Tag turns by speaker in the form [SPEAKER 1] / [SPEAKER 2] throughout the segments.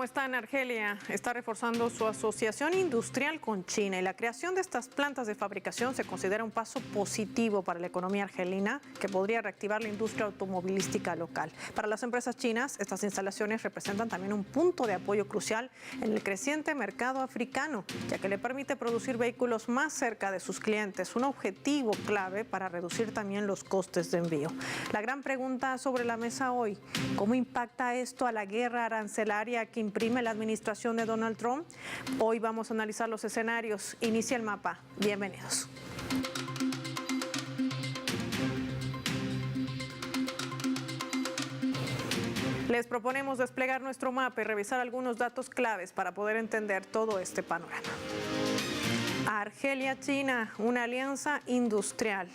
[SPEAKER 1] ¿Cómo están? Argelia está reforzando su asociación industrial con China y la creación de estas plantas de fabricación se considera un paso positivo para la economía argelina que podría reactivar la industria automovilística local. Para las empresas chinas, estas instalaciones representan también un punto de apoyo crucial en el creciente mercado africano, ya que le permite producir vehículos más cerca de sus clientes, un objetivo clave para reducir también los costes de envío. La gran pregunta sobre la mesa hoy, ¿cómo impacta esto a la guerra arancelaria que imprime la administración de Donald Trump? Hoy vamos a analizar los escenarios. Inicia el mapa. Bienvenidos. Les proponemos desplegar nuestro mapa y revisar algunos datos claves para poder entender todo este panorama. Argelia-China, una alianza industrial.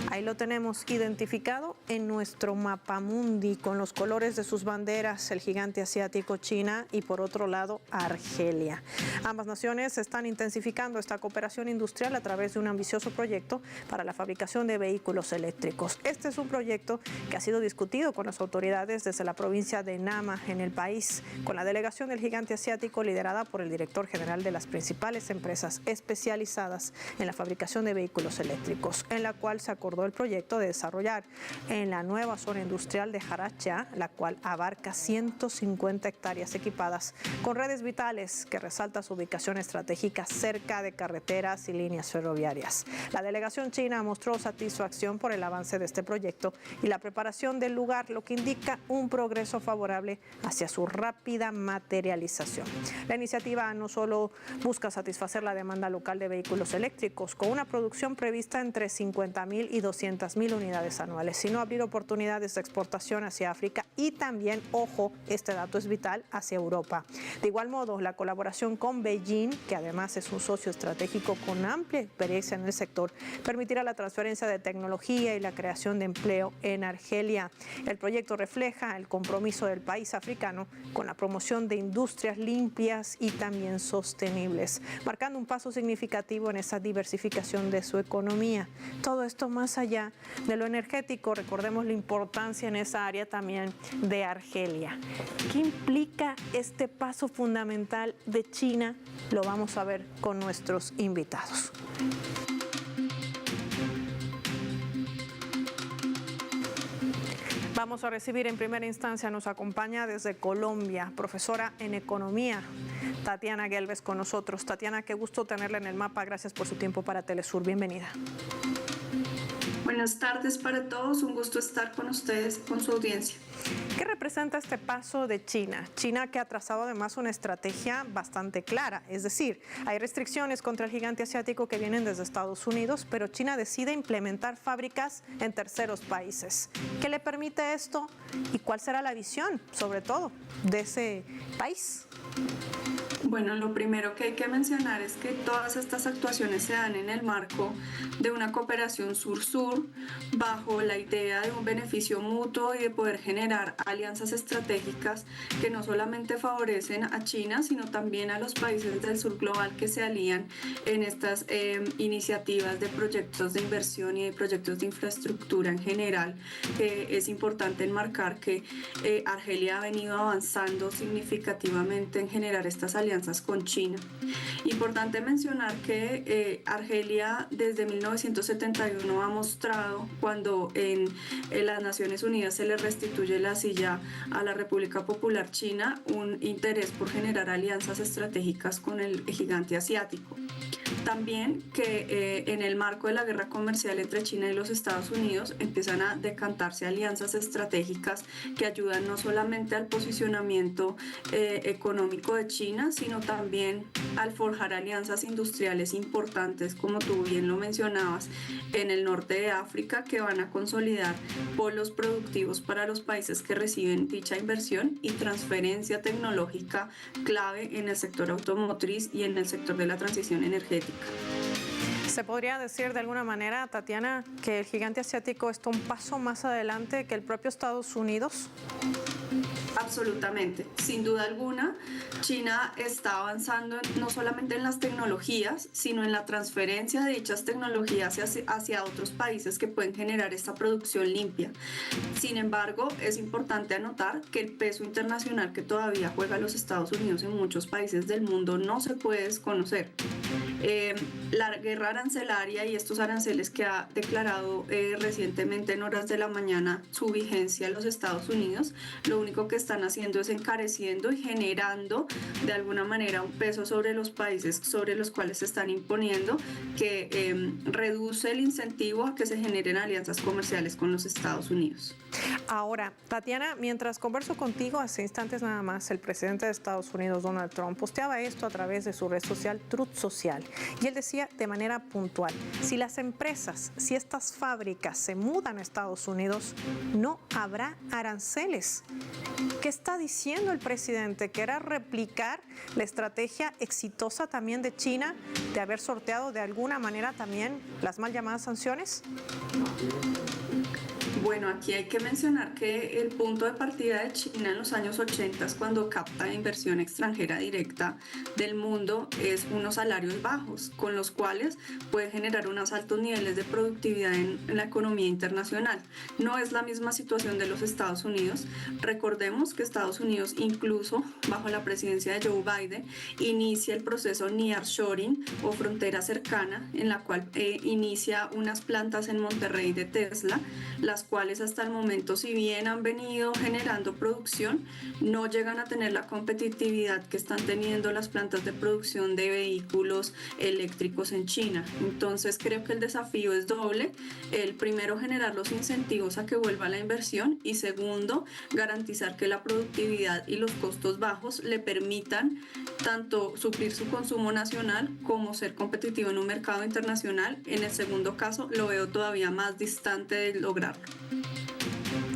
[SPEAKER 1] Ahí lo tenemos identificado en nuestro mapa mundi con los colores de sus banderas, el gigante asiático China y por otro lado Argelia. Ambas naciones están intensificando esta cooperación industrial a través de un ambicioso proyecto para la fabricación de vehículos eléctricos. Este es un proyecto que ha sido discutido con las autoridades desde la provincia de Nama en el país, con la delegación del gigante asiático liderada por el director general de las principales empresas especializadas en la fabricación de vehículos eléctricos, en la cual se acordó el proyecto de desarrollar en la nueva zona industrial de Jarachá, la cual abarca 150 hectáreas equipadas con redes vitales que resalta su ubicación estratégica cerca de carreteras y líneas ferroviarias. La delegación china mostró satisfacción por el avance de este proyecto y la preparación del lugar, lo que indica un progreso favorable hacia su rápida materialización. La iniciativa no solo busca satisfacer la demanda local de vehículos eléctricos, con una producción prevista entre 50.000 y 200.000 unidades anuales, sino abrir oportunidades de exportación hacia África y también, ojo, este dato es vital, hacia Europa. De igual modo, la colaboración con Beijing, que además es un socio estratégico con amplia experiencia en el sector, permitirá la transferencia de tecnología y la creación de empleo en Argelia. El proyecto refleja el compromiso del país africano con la promoción de industrias limpias y también sostenibles, marcando un paso significativo en esa diversificación de su economía. Todo esto más allá de lo energético, recordemos la importancia en esa área también de Argelia. ¿Qué implica este paso fundamental de China? Lo vamos a ver con nuestros invitados. Vamos a recibir en primera instancia, nos acompaña desde Colombia, profesora en economía, Tatiana Gelbes con nosotros. Tatiana, qué gusto tenerla en el mapa. Gracias por su tiempo para Telesur. Bienvenida.
[SPEAKER 2] Buenas tardes para todos, un gusto estar con ustedes, con su audiencia.
[SPEAKER 1] ¿Qué representa este paso de China? China que ha trazado además una estrategia bastante clara, es decir, hay restricciones contra el gigante asiático que vienen desde Estados Unidos, pero China decide implementar fábricas en terceros países. ¿Qué le permite esto y cuál será la visión, sobre todo, de ese país?
[SPEAKER 2] Bueno, lo primero que hay que mencionar es que todas estas actuaciones se dan en el marco de una cooperación sur-sur bajo la idea de un beneficio mutuo y de poder generar alianzas estratégicas que no solamente favorecen a China, sino también a los países del sur global que se alían en estas iniciativas de proyectos de inversión y de proyectos de infraestructura en general. Es importante enmarcar que Argelia ha venido avanzando significativamente en generar estas alianzas con China. Importante mencionar que Argelia desde 1971 ha mostrado, cuando en las Naciones Unidas se le restituye la silla a la República Popular China, un interés por generar alianzas estratégicas con el gigante asiático. También que en el marco de la guerra comercial entre China y los Estados Unidos empiezan a decantarse alianzas estratégicas que ayudan no solamente al posicionamiento económico de China, sino también al forjar alianzas industriales importantes, como tú bien lo mencionabas, en el norte de África, que van a consolidar polos productivos para los países que reciben dicha inversión y transferencia tecnológica clave en el sector automotriz y en el sector de la transición energética.
[SPEAKER 1] ¿Se podría decir de alguna manera, Tatiana, que el gigante asiático está un paso más adelante que el propio Estados Unidos?
[SPEAKER 2] Absolutamente, sin duda alguna, China está avanzando no solamente en las tecnologías, sino en la transferencia de dichas tecnologías hacia otros países que pueden generar esta producción limpia. Sin embargo, es importante anotar que el peso internacional que todavía juega los Estados Unidos en muchos países del mundo no se puede desconocer. La guerra arancelaria y estos aranceles que ha declarado recientemente en horas de la mañana su vigencia en los Estados Unidos, lo único que están haciendo es encareciendo y generando de alguna manera un peso sobre los países sobre los cuales se están imponiendo que reduce el incentivo a que se generen alianzas comerciales con los Estados Unidos.
[SPEAKER 1] Ahora, Tatiana, mientras converso contigo, hace instantes nada más, el presidente de Estados Unidos, Donald Trump, posteaba esto a través de su red social Truth Social. Y él decía de manera puntual, si las empresas, si estas fábricas se mudan a Estados Unidos, no habrá aranceles. ¿Qué está diciendo el presidente? ¿Que era replicar la estrategia exitosa también de China de haber sorteado de alguna manera también las mal llamadas sanciones?
[SPEAKER 2] Bueno, aquí hay que mencionar que el punto de partida de China en los años 80, cuando capta inversión extranjera directa del mundo, es unos salarios bajos, con los cuales puede generar unos altos niveles de productividad en la economía internacional. No es la misma situación de los Estados Unidos. Recordemos que Estados Unidos, incluso bajo la presidencia de Joe Biden, inicia el proceso Nearshoring o frontera cercana, en la cual inicia unas plantas en Monterrey de Tesla, las cuales hasta el momento, si bien han venido generando producción, no llegan a tener la competitividad que están teniendo las plantas de producción de vehículos eléctricos en China. Entonces creo que el desafío es doble: el primero, generar los incentivos a que vuelva la inversión, y segundo, garantizar que la productividad y los costos bajos le permitan tanto suplir su consumo nacional como ser competitivo en un mercado internacional. En el segundo caso lo veo todavía más distante de lograrlo.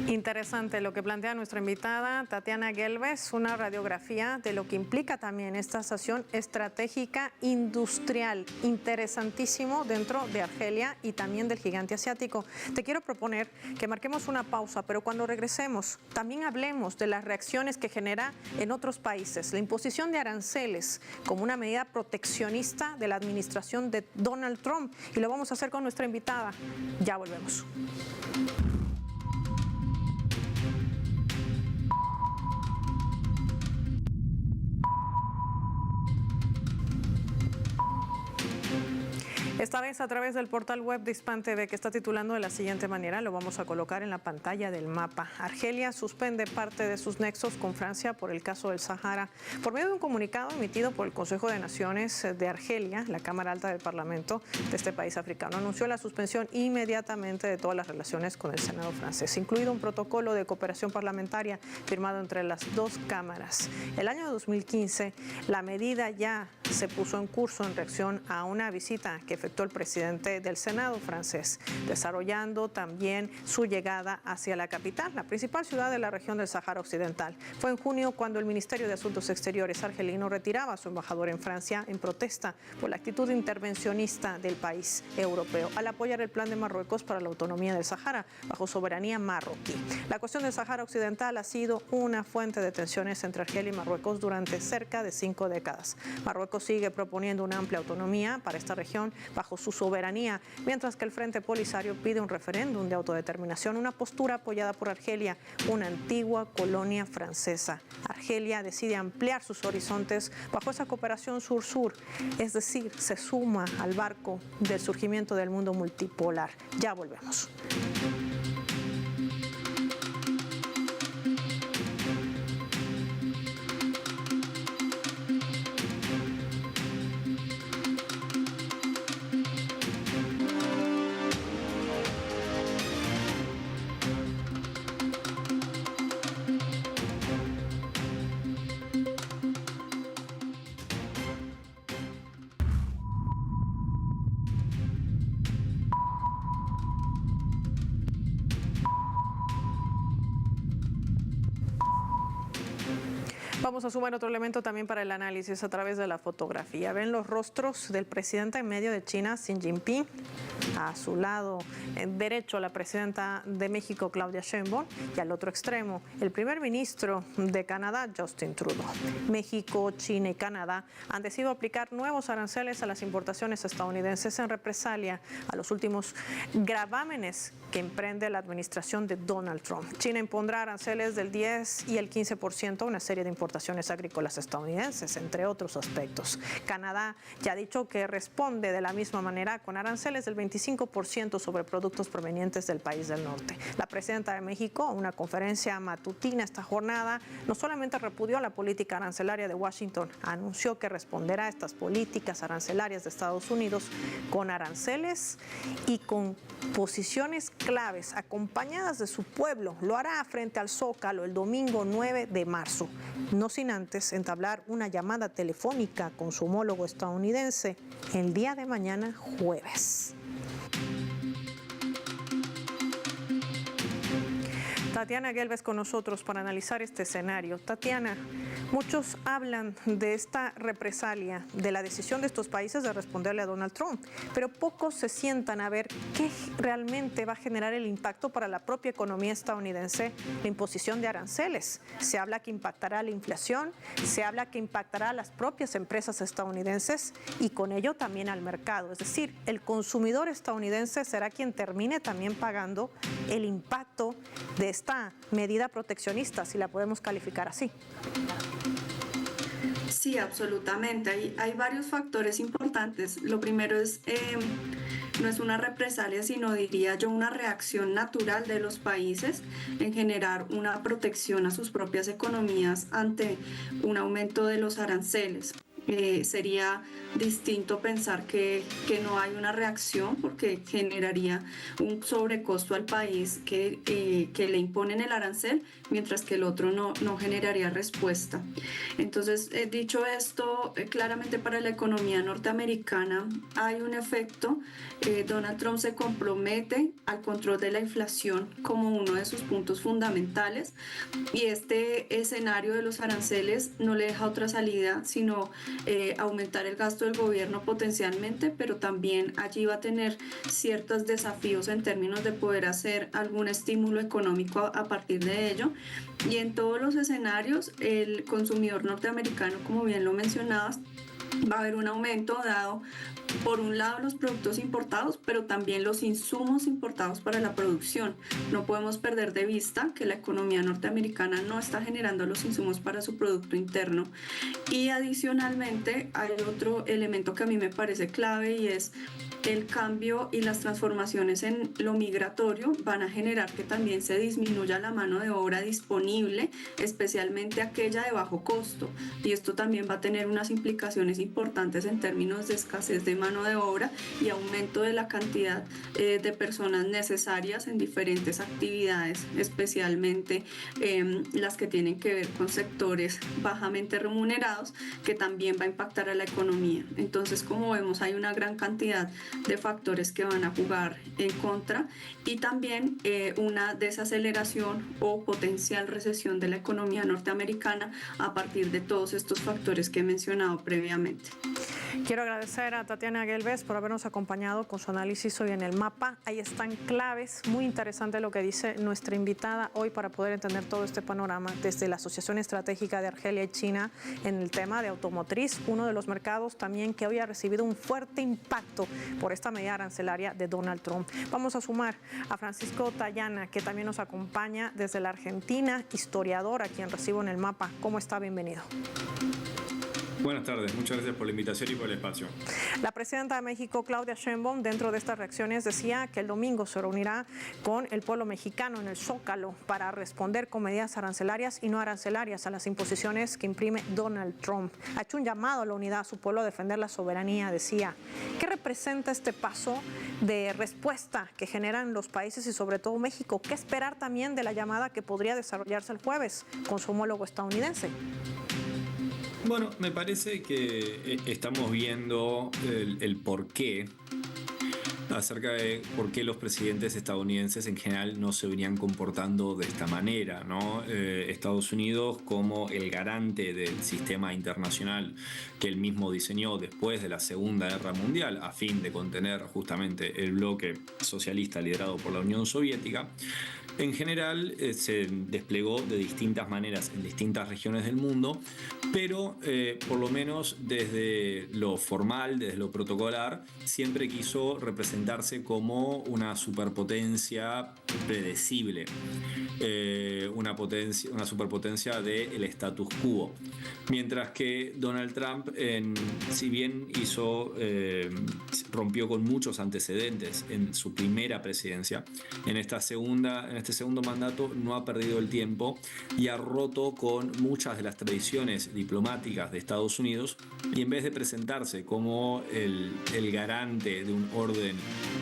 [SPEAKER 1] Interesante lo que plantea nuestra invitada Tatiana Gelbes, una radiografía de lo que implica también esta asociación estratégica industrial, interesantísimo dentro de Argelia y también del gigante asiático. Te quiero proponer que marquemos una pausa, pero cuando regresemos también hablemos de las reacciones que genera en otros países la imposición de aranceles como una medida proteccionista de la administración de Donald Trump, y lo vamos a hacer con nuestra invitada. Ya volvemos. Esta vez a través del portal web de Hispan TV, que está titulando de la siguiente manera, lo vamos a colocar en la pantalla del mapa. Argelia suspende parte de sus nexos con Francia por el caso del Sahara. Por medio de un comunicado emitido por el Consejo de Naciones de Argelia, la Cámara Alta del Parlamento de este país africano anunció la suspensión inmediatamente de todas las relaciones con el Senado francés, incluido un protocolo de cooperación parlamentaria firmado entre las dos cámaras. El año 2015, la medida ya se puso en curso en reacción a una visita que efectuó el presidente del Senado francés, desarrollando también su llegada hacia la capital, la principal ciudad de la región del Sahara Occidental. Fue en junio cuando el Ministerio de Asuntos Exteriores argelino retiraba a su embajador en Francia en protesta por la actitud intervencionista del país europeo al apoyar el plan de Marruecos para la autonomía del Sahara bajo soberanía marroquí. La cuestión del Sahara Occidental ha sido una fuente de tensiones entre Argelia y Marruecos durante cerca de 5 décadas. Marruecos sigue proponiendo una amplia autonomía para esta región bajo su soberanía, mientras que el Frente Polisario pide un referéndum de autodeterminación, una postura apoyada por Argelia, una antigua colonia francesa. Argelia decide ampliar sus horizontes bajo esa cooperación sur-sur, es decir, se suma al barco del surgimiento del mundo multipolar. Ya volvemos. Vamos a sumar otro elemento también para el análisis a través de la fotografía. Ven los rostros del presidente en medio de China, Xi Jinping. A su lado derecho, la presidenta de México, Claudia Sheinbaum, y al otro extremo, el primer ministro de Canadá, Justin Trudeau. México, China y Canadá han decidido aplicar nuevos aranceles a las importaciones estadounidenses en represalia a los últimos gravámenes que emprende la administración de Donald Trump. China impondrá aranceles del 10 y el 15% a una serie de importaciones agrícolas estadounidenses, entre otros aspectos. Canadá ya ha dicho que responde de la misma manera con aranceles del 25% sobre productos provenientes del país del norte. La presidenta de México, en una conferencia matutina esta jornada, no solamente repudió la política arancelaria de Washington, anunció que responderá a estas políticas arancelarias de Estados Unidos con aranceles y con posiciones claves acompañadas de su pueblo. Lo hará frente al Zócalo el domingo 9 de marzo, no sin antes entablar una llamada telefónica con su homólogo estadounidense el día de mañana, jueves. Tatiana Gelbez con nosotros para analizar este escenario. Tatiana, muchos hablan de esta represalia, de la decisión de estos países de responderle a Donald Trump, pero pocos se sientan a ver qué realmente va a generar el impacto para la propia economía estadounidense, la imposición de aranceles. Se habla que impactará la inflación, se habla que impactará a las propias empresas estadounidenses y con ello también al mercado. Es decir, el consumidor estadounidense será quien termine también pagando el impacto de esta medida proteccionista, si la podemos calificar así.
[SPEAKER 2] Sí, absolutamente. Hay varios factores importantes. Lo primero es, no es una represalia, sino diría yo una reacción natural de los países en generar una protección a sus propias economías ante un aumento de los aranceles. Sería distinto pensar que no hay una reacción porque generaría un sobrecosto al país que le imponen el arancel, mientras que el otro no generaría respuesta. Entonces, dicho esto, claramente para la economía norteamericana hay un efecto. Donald Trump se compromete al control de la inflación como uno de sus puntos fundamentales y este escenario de los aranceles no le deja otra salida sino aumentar el gasto del gobierno potencialmente, pero también allí va a tener ciertos desafíos en términos de poder hacer algún estímulo económico a partir de ello. Y en todos los escenarios, el consumidor norteamericano, como bien lo mencionabas, va a haber un aumento dado por un lado los productos importados, pero también los insumos importados para la producción. No podemos perder de vista que la economía norteamericana no está generando los insumos para su producto interno. Y adicionalmente hay otro elemento que a mí me parece clave y es el cambio y las transformaciones en lo migratorio van a generar que también se disminuya la mano de obra disponible, especialmente aquella de bajo costo. Y esto también va a tener unas implicaciones importantes en términos de escasez de mano de obra y aumento de la cantidad de personas necesarias en diferentes actividades, especialmente las que tienen que ver con sectores bajamente remunerados, que también va a impactar a la economía. Entonces, como vemos, hay una gran cantidad de factores que van a jugar en contra y también una desaceleración o potencial recesión de la economía norteamericana a partir de todos estos factores que he mencionado previamente.
[SPEAKER 1] Quiero agradecer a Tatiana Gelbez por habernos acompañado con su análisis hoy en El Mapa. Ahí están claves, muy interesante lo que dice nuestra invitada hoy para poder entender todo este panorama desde la Asociación Estratégica de Argelia y China en el tema de automotriz, uno de los mercados también que hoy ha recibido un fuerte impacto por esta medida arancelaria de Donald Trump. Vamos a sumar a Francisco Tallana, que también nos acompaña desde la Argentina, historiador, a quien recibo en El Mapa. ¿Cómo está? Bienvenido.
[SPEAKER 3] Buenas tardes, muchas gracias por la invitación y por el espacio.
[SPEAKER 1] La presidenta de México, Claudia Sheinbaum, dentro de estas reacciones decía que el domingo se reunirá con el pueblo mexicano en el Zócalo para responder con medidas arancelarias y no arancelarias a las imposiciones que imprime Donald Trump. Ha hecho un llamado a la unidad, a su pueblo, a defender la soberanía, decía. ¿Qué representa este paso de respuesta que generan los países y sobre todo México? ¿Qué esperar también de la llamada que podría desarrollarse el jueves con su homólogo estadounidense?
[SPEAKER 3] Bueno, me parece que estamos viendo el porqué acerca de por qué los presidentes estadounidenses en general no se venían comportando de esta manera, ¿no? Estados Unidos, como el garante del sistema internacional que él mismo diseñó después de la Segunda Guerra Mundial a fin de contener justamente el bloque socialista liderado por la Unión Soviética, en general se desplegó de distintas maneras en distintas regiones del mundo, pero por lo menos desde lo formal, desde lo protocolar, siempre quiso representarse como una superpotencia predecible, una superpotencia del status quo. Mientras que Donald Trump, si bien rompió con muchos antecedentes en su primera presidencia, en este segundo mandato no ha perdido el tiempo y ha roto con muchas de las tradiciones diplomáticas de Estados Unidos, y en vez de presentarse como el garante de un orden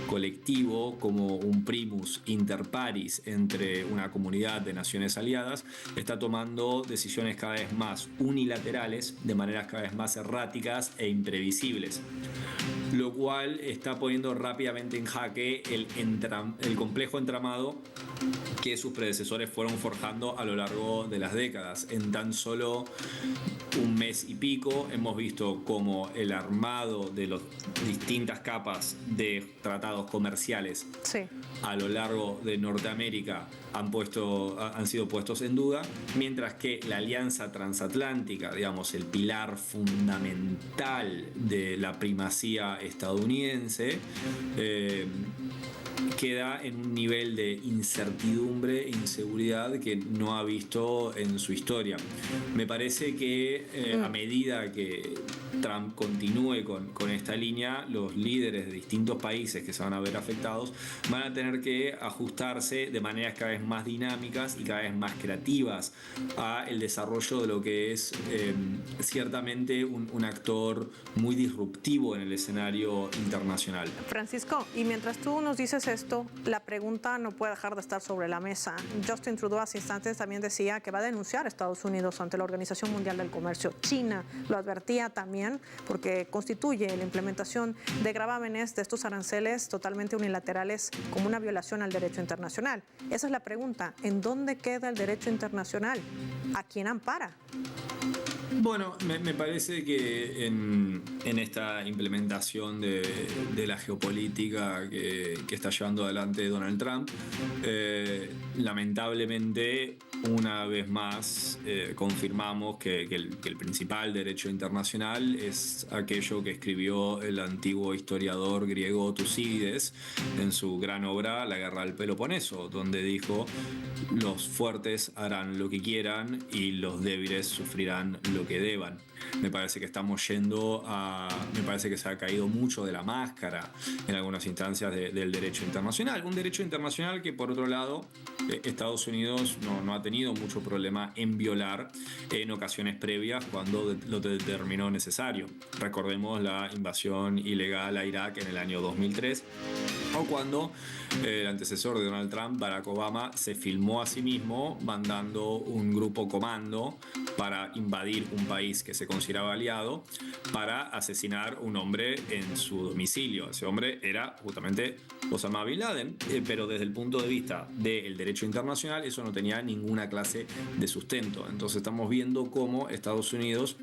[SPEAKER 3] colectivo, como un primus inter pares entre una comunidad de naciones aliadas, está tomando decisiones cada vez más unilaterales, de maneras cada vez más erráticas e imprevisibles, lo cual está poniendo rápidamente en jaque el complejo entramado que sus predecesores fueron forjando a lo largo de las décadas. En tan solo un mes y pico hemos visto cómo el armado de las distintas capas de tratados comerciales a lo largo de Norteamérica han sido puestos en duda, mientras que la alianza transatlántica, digamos, el pilar fundamental de la primacía estadounidense, queda en un nivel de incertidumbre e inseguridad que no ha visto en su historia. Me parece que a medida que Trump continúe con esta línea, los líderes de distintos países que se van a ver afectados van a tener que ajustarse de maneras cada vez más dinámicas y cada vez más creativas a el desarrollo de lo que es ciertamente un actor muy disruptivo en el escenario internacional.
[SPEAKER 1] Francisco, y mientras tú nos dices esto, la pregunta no puede dejar de estar sobre la mesa. Justin Trudeau hace instantes también decía que va a denunciar a Estados Unidos ante la Organización Mundial del Comercio. China lo advertía también porque constituye la implementación de gravámenes de estos aranceles totalmente unilaterales como una violación al derecho internacional. Esa es la pregunta. ¿En dónde queda el derecho internacional? ¿A quién ampara?
[SPEAKER 3] Bueno, me parece que en esta implementación de la geopolítica que está llevando adelante Donald Trump, lamentablemente una vez más confirmamos que el principal derecho internacional es aquello que escribió el antiguo historiador griego Tucídides en su gran obra La Guerra del Peloponeso, donde dijo: los fuertes harán lo que quieran y los débiles sufrirán lo que deban. Me parece que estamos me parece que se ha caído mucho de la máscara en algunas instancias del derecho internacional. Un derecho internacional que, por otro lado, Estados Unidos no ha tenido mucho problema en violar en ocasiones previas cuando lo determinó necesario. Recordemos la invasión ilegal a Irak en el año 2003, o cuando el antecesor de Donald Trump, Barack Obama, se filmó a sí mismo mandando un grupo comando para invadir un país que se consideraba aliado para asesinar a un hombre en su domicilio. Ese hombre era justamente Osama Bin Laden, pero desde el punto de vista del derecho internacional eso no tenía ninguna clase de sustento. Entonces estamos viendo cómo Estados Unidos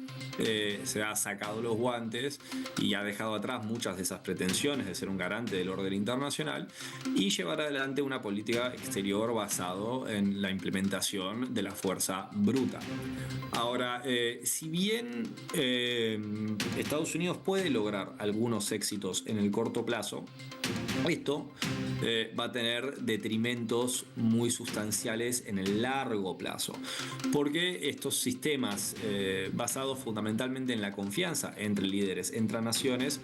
[SPEAKER 3] se ha sacado los guantes y ha dejado atrás muchas de esas pretensiones de ser un garante del orden internacional y llevar adelante una política exterior basado en la implementación de la fuerza bruta. Ahora, si bien Estados Unidos puede lograr algunos éxitos en el corto plazo, esto va a tener detrimentos muy sustanciales en el largo plazo, porque estos sistemas basados fundamentalmente en la confianza entre líderes, entre naciones,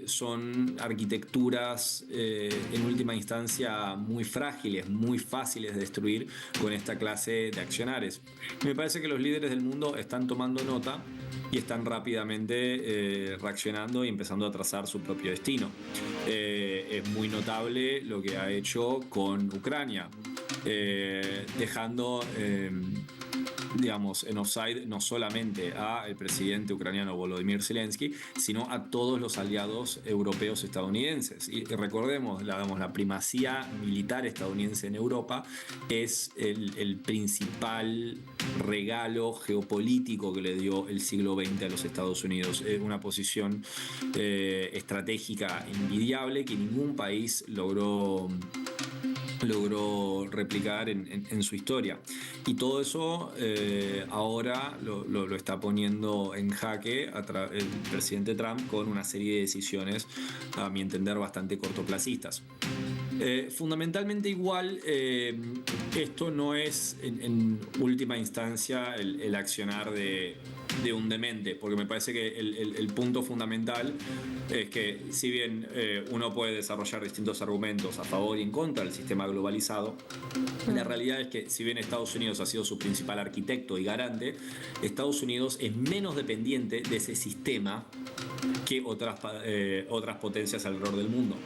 [SPEAKER 3] son arquitecturas en última instancia muy frágiles, muy fáciles de destruir con esta clase de accionares. Me parece que los líderes del mundo están tomando nota y están rápidamente reaccionando y empezando a trazar su propio destino. Es muy notable lo que ha hecho con Ucrania, dejando digamos, en offside no solamente al presidente ucraniano Volodymyr Zelensky, sino a todos los aliados europeos estadounidenses. Y recordemos, la primacía militar estadounidense en Europa es el principal regalo geopolítico que le dio el siglo XX a los Estados Unidos. Es una posición estratégica envidiable que ningún país logró replicar en su historia. Y todo eso ahora lo está poniendo en jaque el presidente Trump con una serie de decisiones, a mi entender, bastante cortoplacistas. Fundamentalmente igual, esto no es en última instancia el accionar de un demente, porque me parece que el punto fundamental es que si bien uno puede desarrollar distintos argumentos a favor y en contra del sistema globalizado, la realidad es que si bien Estados Unidos ha sido su principal arquitecto y garante, Estados Unidos es menos dependiente de ese sistema que otras potencias alrededor del mundo.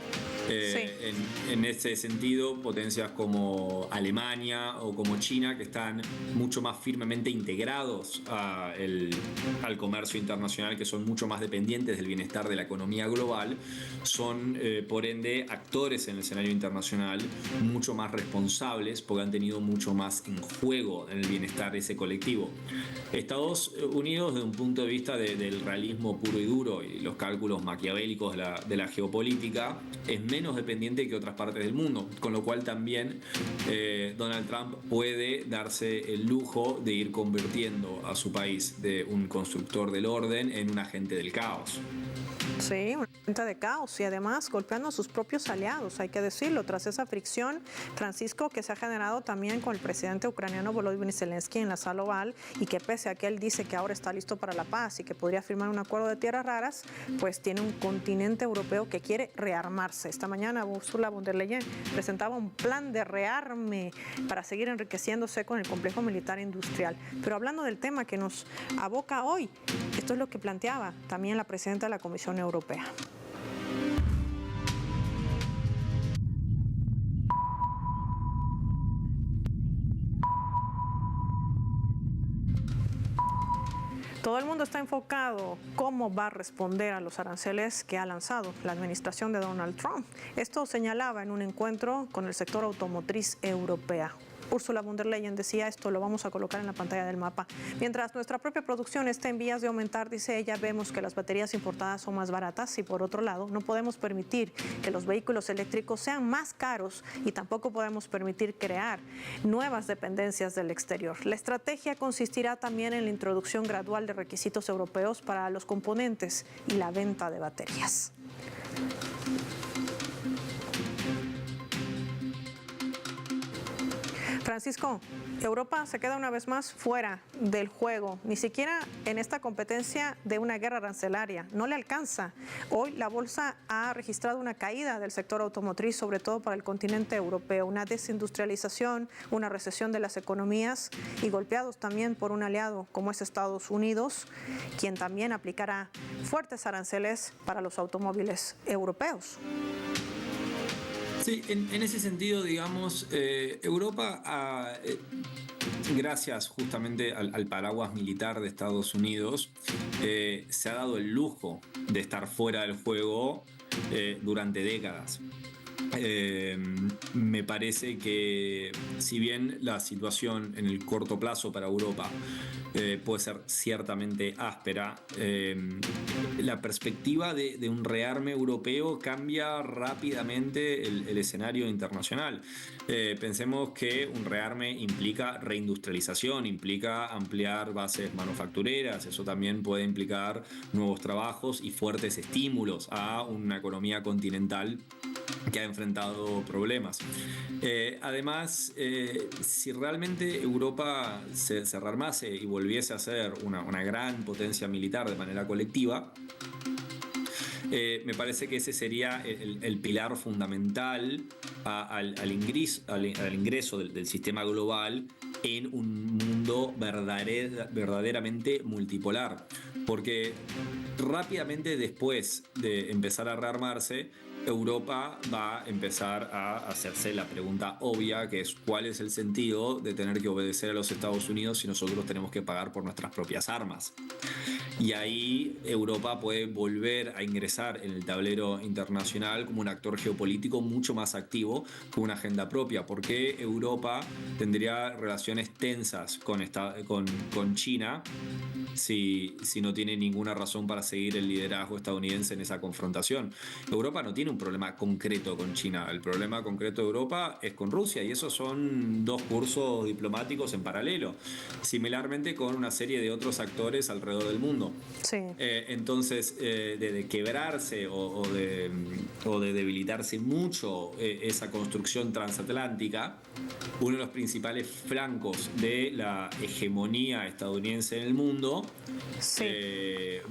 [SPEAKER 3] En ese sentido, potencias como Alemania o como China, que están mucho más firmemente integrados al comercio internacional, que son mucho más dependientes del bienestar de la economía global, son por ende actores en el escenario internacional mucho más responsables porque han tenido mucho más en juego en el bienestar de ese colectivo. Estados Unidos, desde un punto de vista del realismo puro y duro y los cálculos maquiavélicos de la geopolítica, es menos dependiente que otras partes del mundo, con lo cual también Donald Trump puede darse el lujo de ir convirtiendo a su país de un constructor del orden en un agente del caos.
[SPEAKER 1] Sí, una cuenta de caos y además golpeando a sus propios aliados, hay que decirlo, tras esa fricción, Francisco, que se ha generado también con el presidente ucraniano Volodymyr Zelensky en la sala oval, y que pese a que él dice que ahora está listo para la paz y que podría firmar un acuerdo de tierras raras, pues tiene un continente europeo que quiere rearmarse. Esta mañana Ursula von der Leyen presentaba un plan de rearme para seguir enriqueciéndose con el complejo militar industrial. Pero hablando del tema que nos aboca hoy, esto es lo que planteaba también la presidenta de la Comisión Europea. Todo el mundo está enfocado cómo va a responder a los aranceles que ha lanzado la administración de Donald Trump. Esto señalaba en un encuentro con el sector automotriz europea. Ursula von der Leyen decía esto, lo vamos a colocar en la pantalla del mapa. Mientras nuestra propia producción está en vías de aumentar, dice ella, vemos que las baterías importadas son más baratas y por otro lado no podemos permitir que los vehículos eléctricos sean más caros y tampoco podemos permitir crear nuevas dependencias del exterior. La estrategia consistirá también en la introducción gradual de requisitos europeos para los componentes y la venta de baterías. Francisco, Europa se queda una vez más fuera del juego, ni siquiera en esta competencia de una guerra arancelaria, no le alcanza. Hoy la bolsa ha registrado una caída del sector automotriz, sobre todo para el continente europeo, una desindustrialización, una recesión de las economías y golpeados también por un aliado como es Estados Unidos, quien también aplicará fuertes aranceles para los automóviles europeos.
[SPEAKER 3] Sí, en ese sentido, digamos, Europa, gracias justamente al paraguas militar de Estados Unidos, se ha dado el lujo de estar fuera del juego durante décadas. Me parece que si bien la situación en el corto plazo para Europa puede ser ciertamente áspera, la perspectiva de un rearme europeo cambia rápidamente el escenario internacional. Pensemos que un rearme implica reindustrialización, implica ampliar bases manufactureras, eso también puede implicar nuevos trabajos y fuertes estímulos a una economía continental que ha enfrentado problemas. Además, si realmente Europa se rearmase y volviese a ser una gran potencia militar de manera colectiva, me parece que ese sería el pilar fundamental al ingreso del sistema global en un mundo verdaderamente multipolar. Porque rápidamente después de empezar a rearmarse, Europa va a empezar a hacerse la pregunta obvia, que es ¿cuál es el sentido de tener que obedecer a los Estados Unidos si nosotros tenemos que pagar por nuestras propias armas? Y ahí Europa puede volver a ingresar en el tablero internacional como un actor geopolítico mucho más activo, con una agenda propia, porque Europa tendría relaciones tensas con China si no tiene ninguna razón para seguir el liderazgo estadounidense en esa confrontación. Europa no tiene un problema concreto con China, el problema concreto de Europa es con Rusia, y esos son dos cursos diplomáticos en paralelo, similarmente con una serie de otros actores alrededor del mundo.
[SPEAKER 1] Sí.
[SPEAKER 3] Entonces, de quebrarse o de debilitarse mucho esa construcción transatlántica, uno de los principales flancos de la hegemonía estadounidense en el mundo,
[SPEAKER 1] Sí.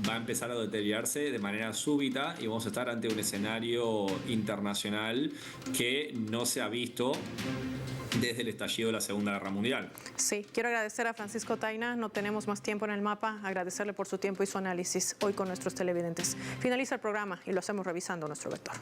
[SPEAKER 3] va a empezar a deteriorarse de manera súbita, y vamos a estar ante un escenario internacional que no se ha visto desde el estallido de la Segunda Guerra Mundial.
[SPEAKER 1] Sí, quiero agradecer a Francisco Tayna, no tenemos más tiempo en el mapa, agradecerle por su tiempo y su análisis hoy con nuestros televidentes. Finaliza el programa y lo hacemos revisando nuestro vector.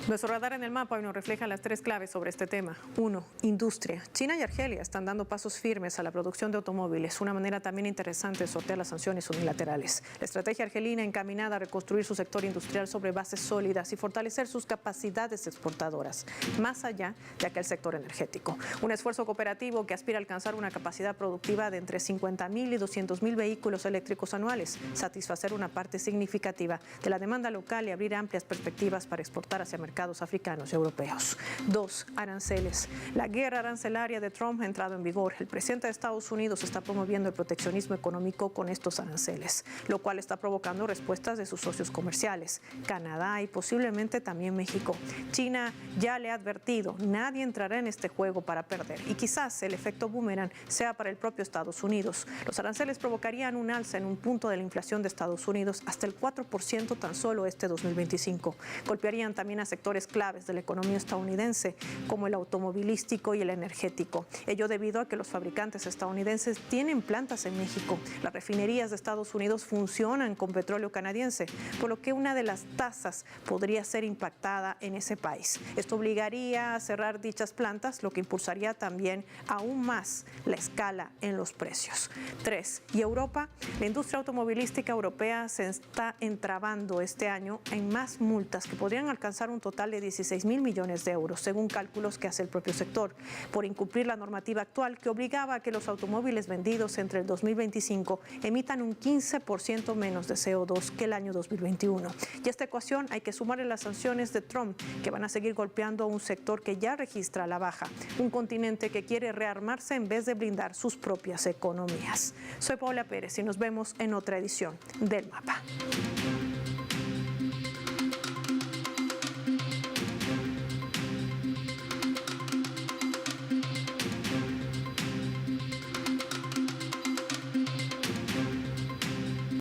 [SPEAKER 1] Nuestro radar en el mapa hoy nos refleja las tres claves sobre este tema. 1. Industria. China y Argelia están dando pasos firmes a la producción de automóviles, una manera también interesante de sortear las sanciones unilaterales. La estrategia argelina encaminada a reconstruir su sector industrial sobre bases sólidas y fortalecer sus capacidades exportadoras, más allá de aquel sector energético. Un esfuerzo cooperativo que aspira a alcanzar una capacidad productiva de entre 50.000 y 200.000 vehículos eléctricos anuales, satisfacer una parte significativa de la demanda local y abrir amplias perspectivas para exportar hacia mercados africanos y europeos. 2. Aranceles. La guerra arancelaria de Trump ha entrado en vigor. El presidente de Estados Unidos está promoviendo el proteccionismo económico con estos aranceles, lo cual está provocando respuestas de sus socios comerciales, Canadá y posiblemente también México. China ya le ha advertido, nadie entrará en este juego para perder, y quizás el efecto boomerang sea para el propio Estados Unidos. Los aranceles provocarían un alza en un punto de la inflación de Estados Unidos hasta el 4% tan solo este 2025. Golpearían también a sectores claves de la economía estadounidense, como el automovilístico y el energético. Ello debido a que los fabricantes estadounidenses tienen plantas en México. Las refinerías de Estados Unidos funcionan con petróleo canadiense, por lo que una de las tasas podría ser impactada en ese país. Esto obligaría a cerrar dichas plantas, lo que impulsaría también aún más la escala en los precios. 3. ¿Y Europa? La industria automovilística europea se está entrabando este año en más multas que podrían alcanzar un total de 16.000 millones de euros, según cálculos que hace el propio sector, por incumplir la normativa actual que obligaba a que los automóviles vendidos entre el 2025 emitan un 15% menos de CO2 que el año 2021. Y a esta ecuación hay que sumarle las sanciones de Trump, que van a seguir golpeando a un sector que ya registra la baja, un continente que quiere rearmarse en vez de blindar sus propias economías. Soy Paula Pérez y nos vemos en otra edición del Mapa.